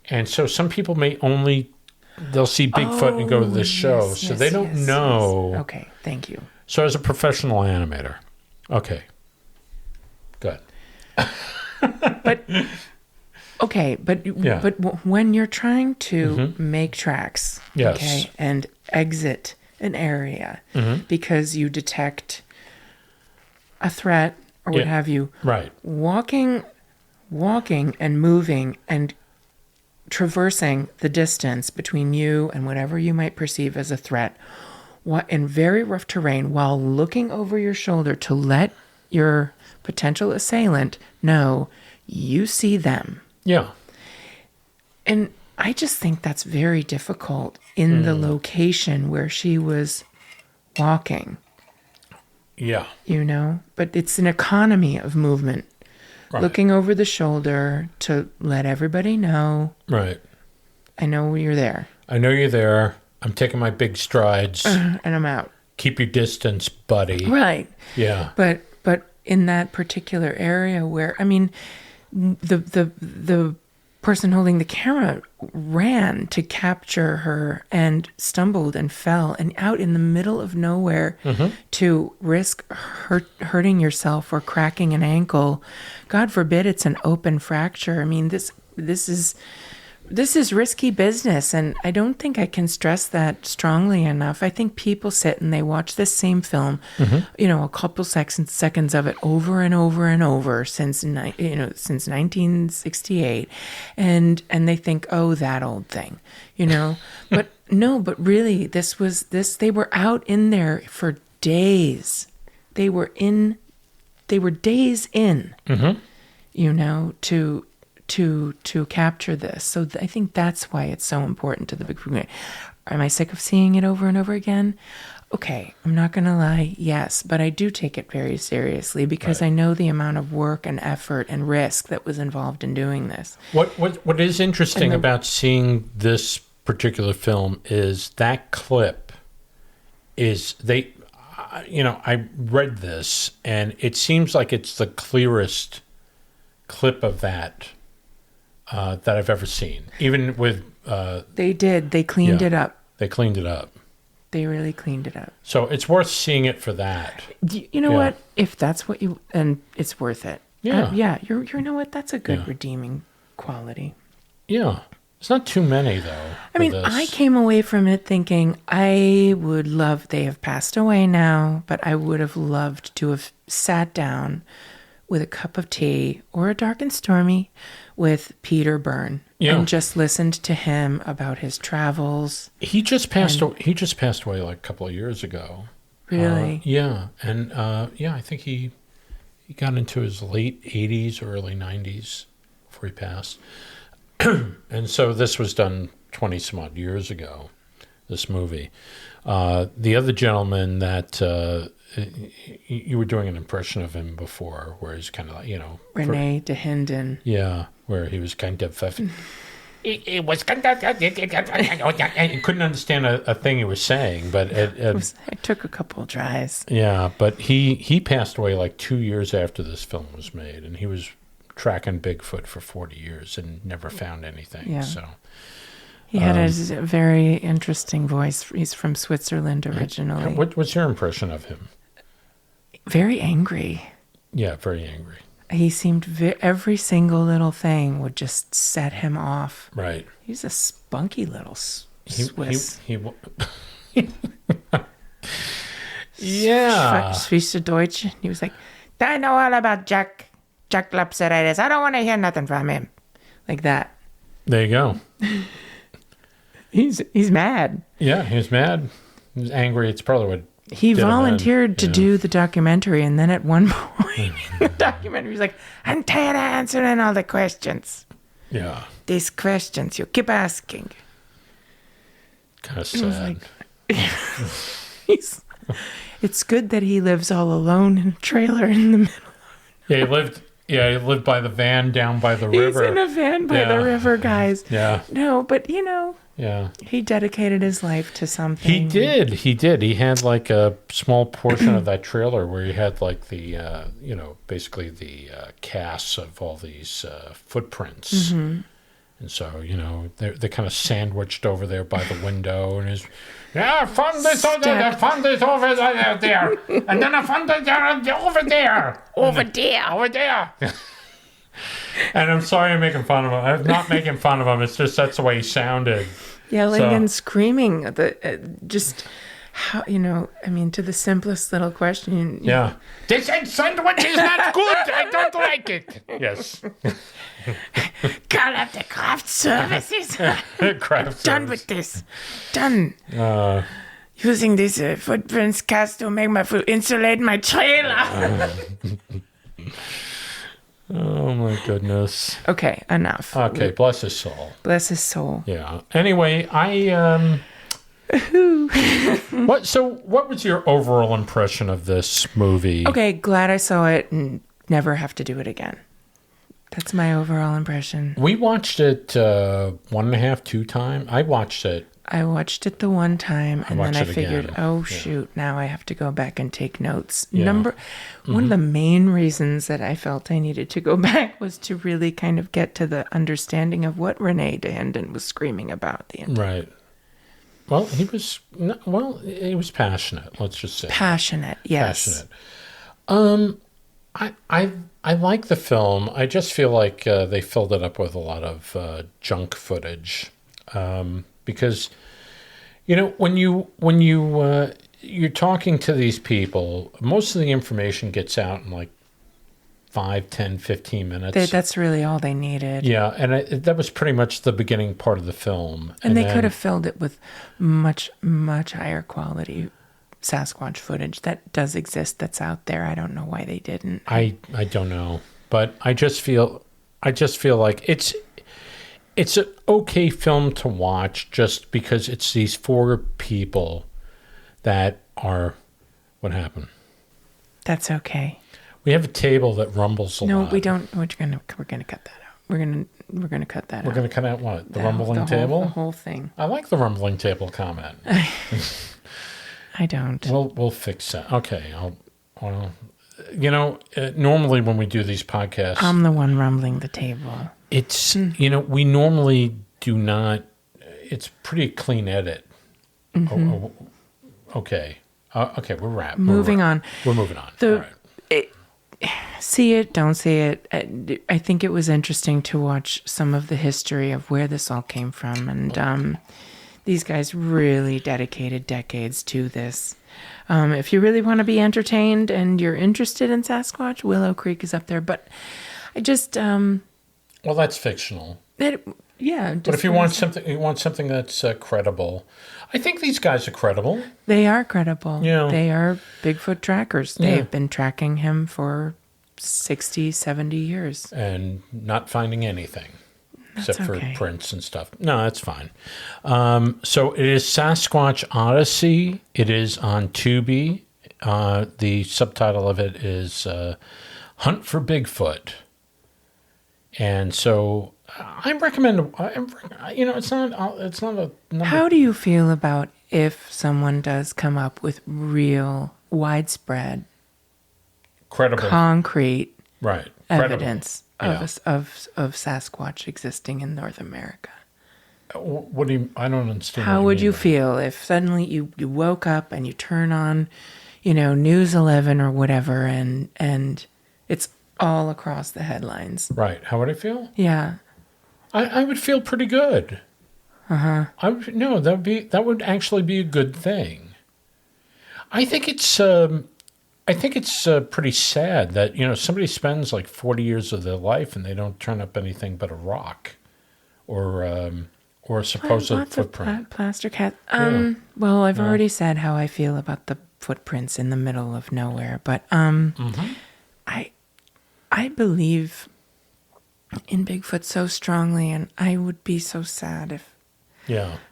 And so some people they'll see Bigfoot and go to this show, so they don't know. Yes. Okay, thank you. So as a professional animator, okay, good. But when you're trying to make tracks, yes. okay, and exit an area because you detect a threat or what have you. Right. Walking and moving and traversing the distance between you and whatever you might perceive as a threat in very rough terrain while looking over your shoulder to let your potential assailant know you see them. Yeah. And I just think that's very difficult in the location where she was walking. Yeah. You know, but it's an economy of movement. Right. Looking over the shoulder to let everybody know. Right. I know you're there. I know you're there. I'm taking my big strides. And I'm out. Keep your distance, buddy. Right. Yeah. But in that particular area where, I mean, the person holding the camera ran to capture her and stumbled and fell and out in the middle of nowhere to risk hurting yourself or cracking an ankle. God forbid it's an open fracture. I mean, this is risky business, and I don't think I can stress that strongly enough. I think people sit and they watch this same film, a couple seconds of it over and over and over since 1968, and they think, oh, that old thing, But no, but really, they were out in there for days. They were days in, to capture this. So I think that's why it's so important to the Bigfoot community. Am I sick of seeing it over and over again? Okay, I'm not going to lie, yes, but I do take it very seriously because I know the amount of work and effort and risk that was involved in doing this. What is interesting about seeing this particular film is that clip is I read this and it seems like it's the clearest clip of that I've ever seen. Even with they cleaned it up. They cleaned it up. They really cleaned it up. So it's worth seeing it for that. You know what? If that's what and it's worth it. Yeah. You know what? That's a good redeeming quality. Yeah. It's not too many though. I mean, I came away from it thinking they have passed away now, but I would have loved to have sat down with a cup of tea or a dark and stormy with Peter Byrne and just listened to him about his travels. He just passed away like a couple of years ago. Really? And I think he got into his late 80s or early 90s before he passed. And so this was done 20 some odd years ago, this movie. The other gentleman that you were doing an impression of him before, where he's kind of like, Renee DeHinden. Yeah, where he was kind of... It was kind of... I couldn't understand a thing he was saying, but... It took a couple of tries. Yeah, but he passed away like 2 years after this film was made, and he was tracking Bigfoot for 40 years and never found anything. Yeah. So he had a very interesting voice. He's from Switzerland originally. What's your impression of him? Very angry. Yeah, very angry. He seemed every single little thing would just set him off. Right. He's a spunky little Swiss. Yeah. Swiss Deutsch. He was like, I know all about Jack Lapseritis. I don't want to hear nothing from him. Like that. There you go. He's mad. Yeah, he's mad. He's angry. It's probably what he volunteered to do the documentary, and then at one point in the documentary, he's like, I'm tired of answering all the questions. Yeah. These questions you keep asking. Kind of sad. It's good that he lives all alone in a trailer in the middle. He lived by the van down by the river. He's in a van by the river, guys. Yeah. No, but Yeah. He dedicated his life to something. He did. He had like a small portion of that trailer where he had like the, basically the casts of all these footprints. Mm-hmm. And so, they're kind of sandwiched over there by the window. And I found this over there. And then I found it over there. Over there. And I'm sorry I'm making fun of him. I'm not making fun of him. It's just that's the way he sounded. Yelling and screaming. Just How, to the simplest little question. Yeah. This sandwich is not good. I don't like it. Yes. Call up the craft services. Craft Done service. with this. Done. Using these footprints cast to make my food insulate my trailer. Oh my goodness. Okay, enough. Okay, bless his soul. Bless his soul. Yeah. Anyway, what was your overall impression of this movie? Okay, glad I saw it and never have to do it again. That's my overall impression. We watched it 1.5, 2 times. I watched it the one time, and then I figured, again. Shoot, now I have to go back and take notes. Yeah. One of the main reasons that I felt I needed to go back was to really kind of get to the understanding of what Renee Dahinden was screaming about. Right. Well, he was passionate. Let's just say passionate. Yes. Passionate. I like the film. I just feel like they filled it up with a lot of junk footage. Because, when you're talking to these people, most of the information gets out in like 5, 10, 15 minutes. That's really all they needed. Yeah, and that was pretty much the beginning part of the film. And they could have filled it with much, much higher quality Sasquatch footage that does exist, that's out there. I don't know why they didn't. I don't know, but I just feel like it's an okay film to watch just because it's these 4 people that are. What happened? That's okay. We have a table that rumbles a lot. No, we don't. We're gonna cut that out. We're gonna cut that out. We're gonna cut out what? The rumbling table? The whole thing. I like the rumbling table comment. I don't. We'll fix that. Okay. Normally when we do these podcasts, I'm the one rumbling the table. It's we normally do not. It's pretty clean edit. Mm-hmm. Okay. Okay. We're moving on. We're moving on. All right. See it, don't see it. I think it was interesting to watch some of the history of where this all came from, and these guys really dedicated decades to this. If you really want to be entertained and you're interested in Sasquatch, Willow Creek is up there. But I just well, that's fictional. But if you want something that's credible, I think these guys are credible. They are credible. Yeah. They are Bigfoot trackers. They've been tracking him for 60, 70 years. And not finding anything. Except for prints and stuff. No, that's fine. So it is Sasquatch Odyssey. It is on TUBI. The subtitle of it is Hunt for Bigfoot. And so I recommend. It's not a number. How do you feel about if someone does come up with real, widespread, credible, concrete, right, evidence of Sasquatch existing in North America? What do you? I don't understand. How would you feel if suddenly you woke up and you turn on, News 11 or whatever, and it's all across the headlines? Right. How would I feel? Yeah. I would feel pretty good. That would actually be a good thing. I think it's pretty sad that somebody spends like 40 years of their life and they don't turn up anything but a rock, or a supposed footprint. Plaster cat. Well, I've already said how I feel about the footprints in the middle of nowhere, but I believe in Bigfoot so strongly, and I would be so sad if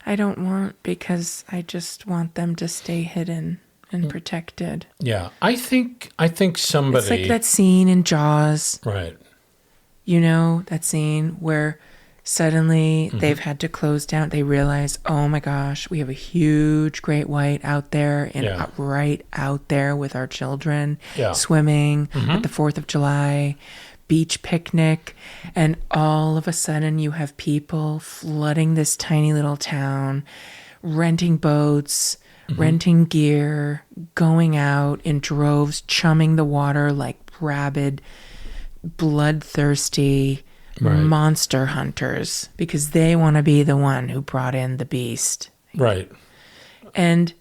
I don't want, because I just want them to stay hidden and protected. Yeah, I think somebody. It's like that scene in Jaws. Right. That scene where suddenly they've had to close down. They realize, oh my gosh, we have a huge great white out there, and right out there with our children swimming at the 4th of July beach picnic, and all of a sudden you have people flooding this tiny little town, renting boats, renting gear, going out in droves, chumming the water like rabid, bloodthirsty monster hunters, because they want to be the one who brought in the beast. Right. And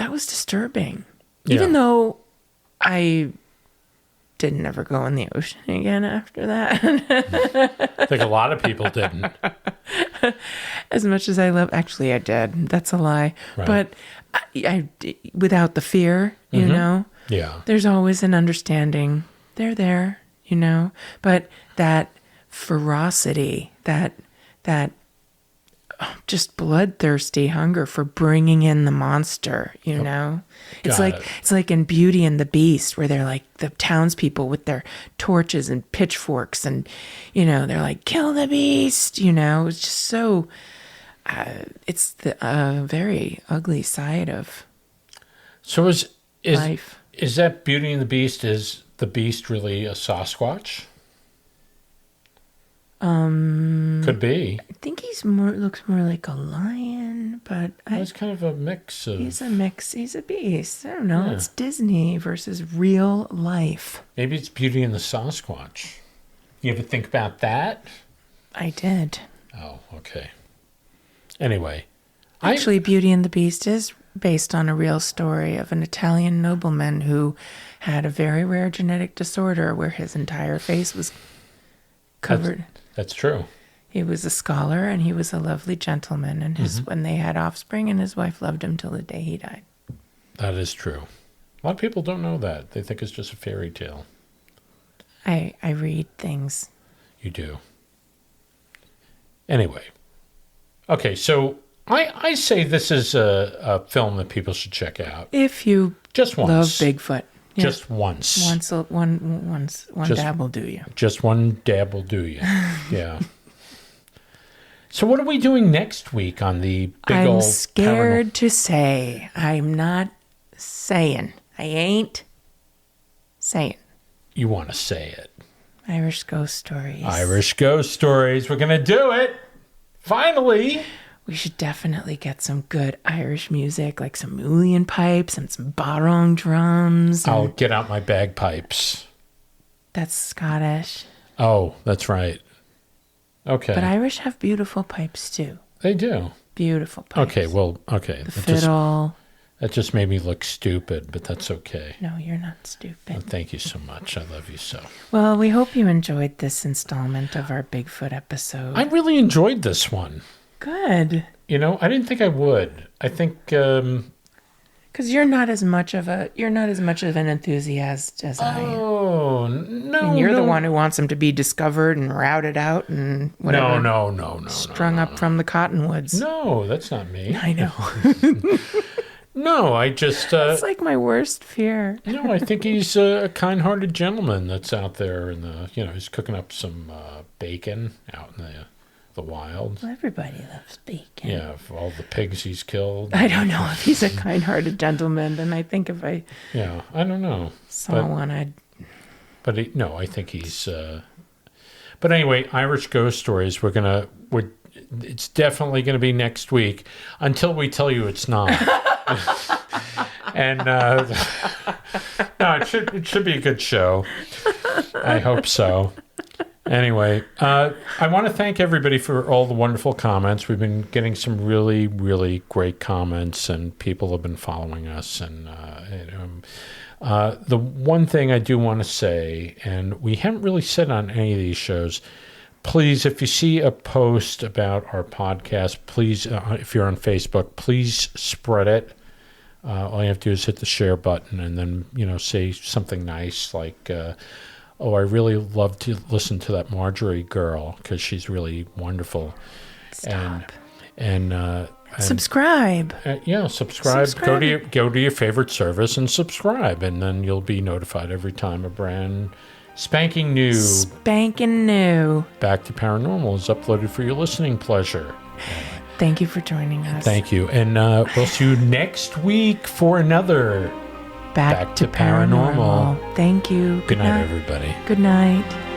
that was disturbing. Yeah. Even though I didn't ever go in the ocean again after that. I think a lot of people didn't. As much as I love, actually I did. That's a lie. Right. But I without the fear, you know, Yeah. there's always an understanding. They're there, you know, but that ferocity, that just bloodthirsty hunger for bringing in the monster, you know. It's like in Beauty and the Beast, where they're like the townspeople with their torches and pitchforks, and you know they're like, kill the beast, you know. It's just so it's the very ugly side of life. Is that Beauty and the Beast? Is the beast really a Sasquatch? Could be. I think looks more like a lion, but It's kind of a mix of. he's a mix. He's a beast. I don't know. Yeah. It's Disney versus real life. Maybe it's Beauty and the Sasquatch. You ever think about that? I did. Oh, okay. Anyway, Actually, Beauty and the Beast is based on a real story of an Italian nobleman who had a very rare genetic disorder where his entire face was covered. That's true. He was a scholar and he was a lovely gentleman, and when they had offspring, and his wife loved him till the day he died. That is true. A lot of people don't know that. They think it's just a fairy tale. I read things. You do. Anyway. Okay, so I say this is a film that people should check out. If you Just once. love Bigfoot. Yeah. Just once. One dab will do you. Just one dab will do you. Yeah. So what are we doing next week on the big old... I'm scared to say. I'm not saying. I ain't saying. You want to say it. Irish ghost stories. Irish ghost stories. We're going to do it. Finally. We should definitely get some good Irish music, like some mullion pipes and some barong drums. I'll get out my bagpipes. That's Scottish. Oh, that's right. Okay. But Irish have beautiful pipes too. They do. Beautiful pipes. Okay, well, okay. The fiddle. That just made me look stupid, but that's okay. No, you're not stupid. Well, thank you so much. I love you so. Well, we hope you enjoyed this installment of our Bigfoot episode. I really enjoyed this one. Good. You know, I didn't think I would. I think because you're not as much of an enthusiast as I am. Oh no! And you're the one who wants them to be discovered and routed out and whatever. No. Strung up from the cottonwoods. No, that's not me. I know. No, I just. It's like my worst fear. No, I think he's a kind-hearted gentleman that's out there in the. You know, he's cooking up some bacon out in the wild. Well, everybody loves bacon. Yeah, for all the pigs he's killed. I don't know if he's a kind-hearted gentleman, and I think if I I don't know. saw one, I'd. But I think he's. But anyway, Irish ghost stories. It's definitely going to be next week until we tell you it's not. And no, it should be a good show. I hope so. Anyway, I want to thank everybody for all the wonderful comments. We've been getting some really, really great comments, and people have been following us. And the one thing I do want to say, and we haven't really said on any of these shows, please, if you see a post about our podcast, please, if you're on Facebook, please spread it. All you have to do is hit the share button and then, say something nice like, I really love to listen to that Marjorie girl because she's really wonderful. Stop. And subscribe. Subscribe. Go to your favorite service and subscribe, and then you'll be notified every time a brand spanking new Back to Paranormal is uploaded for your listening pleasure. Thank you for joining us. Thank you, and we'll see you next week for another Back to Paranormal. Thank you. Good night, everybody. Good night.